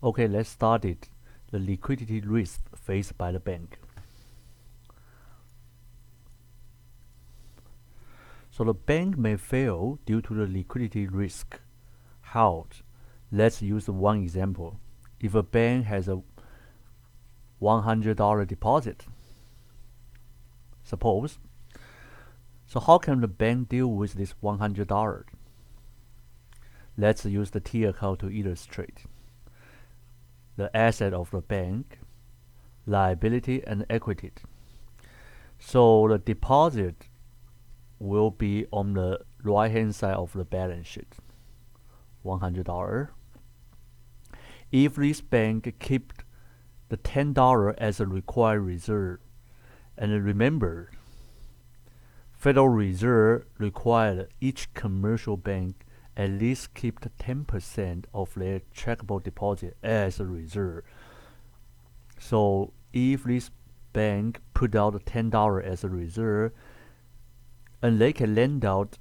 Okay, let's start it. The liquidity risk faced by the bank. So the bank may fail due to the liquidity risk. How? Let's use one example. If a bank has a $100 deposit, suppose, so how can the bank deal with this $100? Let's use the T account to illustrate. The asset of the bank, liability and equity. So the deposit will be on the right hand side of the balance sheet, $100. If this bank keep the $10 as a required reserve, and remember, Federal Reserve required each commercial bank at least keep 10% of their checkable deposit as a reserve. So if this bank put out $10 as a reserve, and they can lend out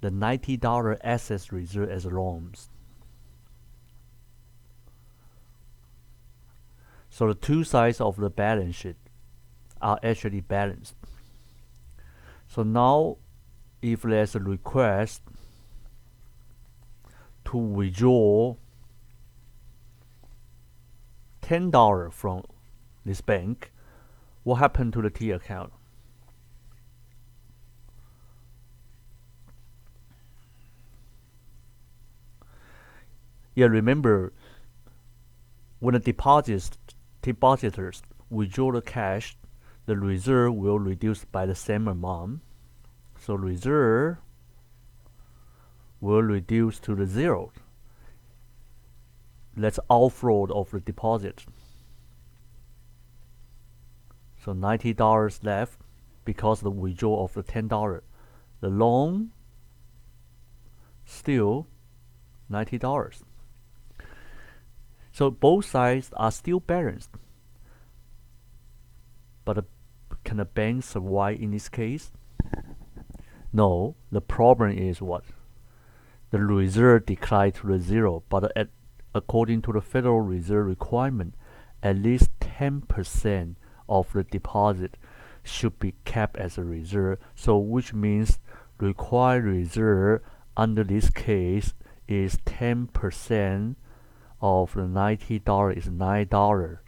the $90 assets reserve as loans. So the two sides of the balance sheet are actually balanced. So now, if there's a request to withdraw $10 from this bank, what happened to the T account? Yeah, remember, when the depositors withdraw the cash, the reserve will reduce by the same amount. So reserve will reduce to the zero. That's outflow of the deposit. So $90 left because the withdrawal of the $10. The loan still $90. So both sides are still balanced. But can a bank survive in this case? No, the problem is what? The reserve declined to the zero, but according to the Federal Reserve requirement, at least 10% of the deposit should be kept as a reserve. So which means required reserve under this case is 10% of the $90 is $9.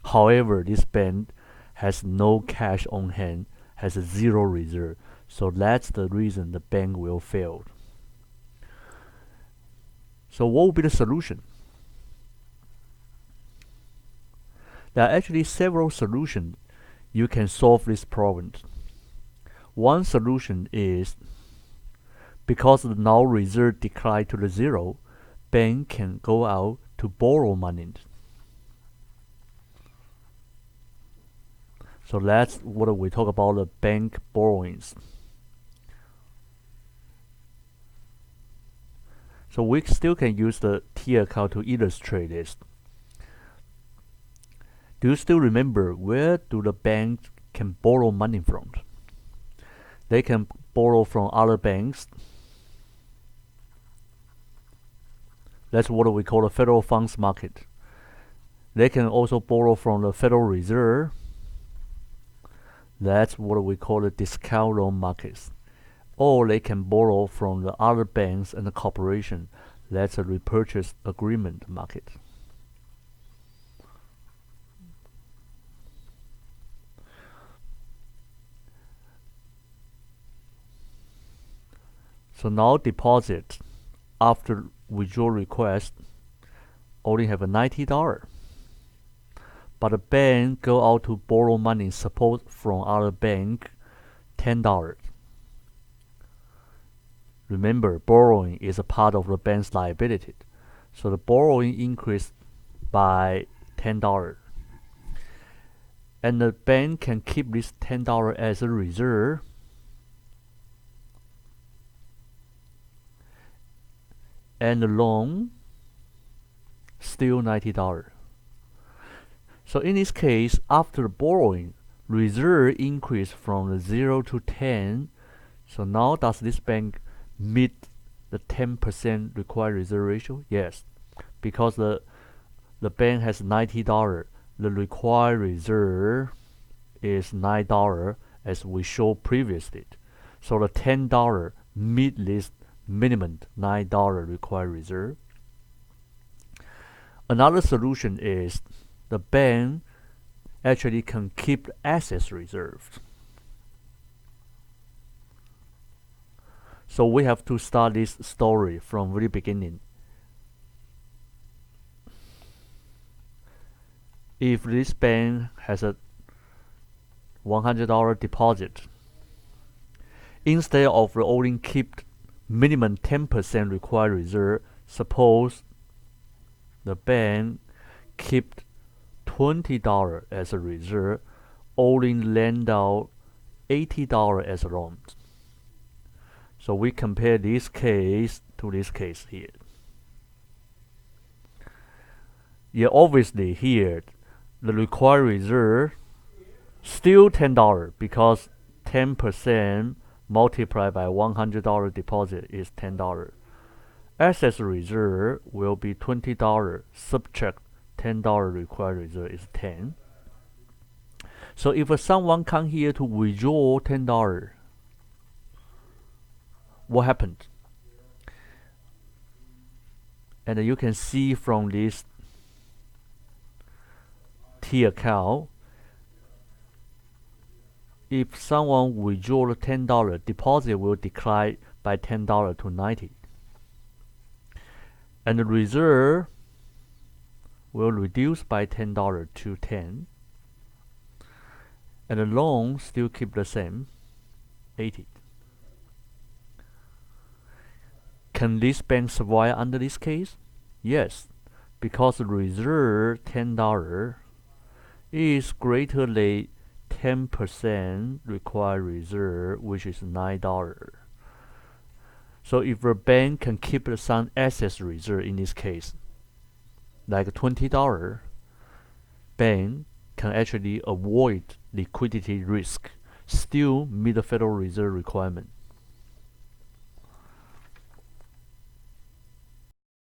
However, this bank has no cash on hand, has a zero reserve. So that's the reason the bank will fail. So what will be the solution? There are actually several solutions you can solve this problem. One solution is, because the now reserve declined to the zero, bank can go out to borrow money. So that's what we talk about, the bank borrowings. So we still can use the T account to illustrate this. Do you still remember where do the banks can borrow money from? They can borrow from other banks. That's what we call the federal funds market. They can also borrow from the Federal Reserve. That's what we call the discount loan markets. Or they can borrow from the other banks and the corporation. That's a repurchase agreement market. So now deposit after withdrawal request only have a $90. But the bank go out to borrow money, suppose from other bank, $10. Remember, borrowing is a part of the bank's liability. So the borrowing increased by $10. And the bank can keep this $10 as a reserve. And the loan still $90. So in this case, after borrowing, reserve increased from the 0 to 10. So now does this bank meet the 10% required reserve ratio? Yes, because the the bank has $90. The required reserve is $9 as we showed previously. So the $10 meet this minimum $9 required reserve. Another solution is the bank actually can keep assets reserved. So we have to start this story from very beginning. If this bank has a $100 deposit, instead of only keep minimum 10% required reserve, suppose the bank keep $20 as a reserve, only lend out $80 as a loan. So we compare this case to this case here. Yeah, obviously here the required reserve still $10 because 10% multiplied by $100 deposit is $10. Assets reserve will be $20 subtract $10 required reserve is 10. So if someone come here to withdraw $10, what happened? And you can see from this T account, if someone withdraw the $10, deposit will decline by $10 to 90. And the reserve will reduce by $10 to 10. And the loan still keep the same, 80. Can this bank survive under this case? Yes, because the reserve $10 is greater than 10% required reserve, which is $9. So if the bank can keep some assets reserve in this case, like $20, bank can actually avoid liquidity risk, still meet the Federal Reserve requirement.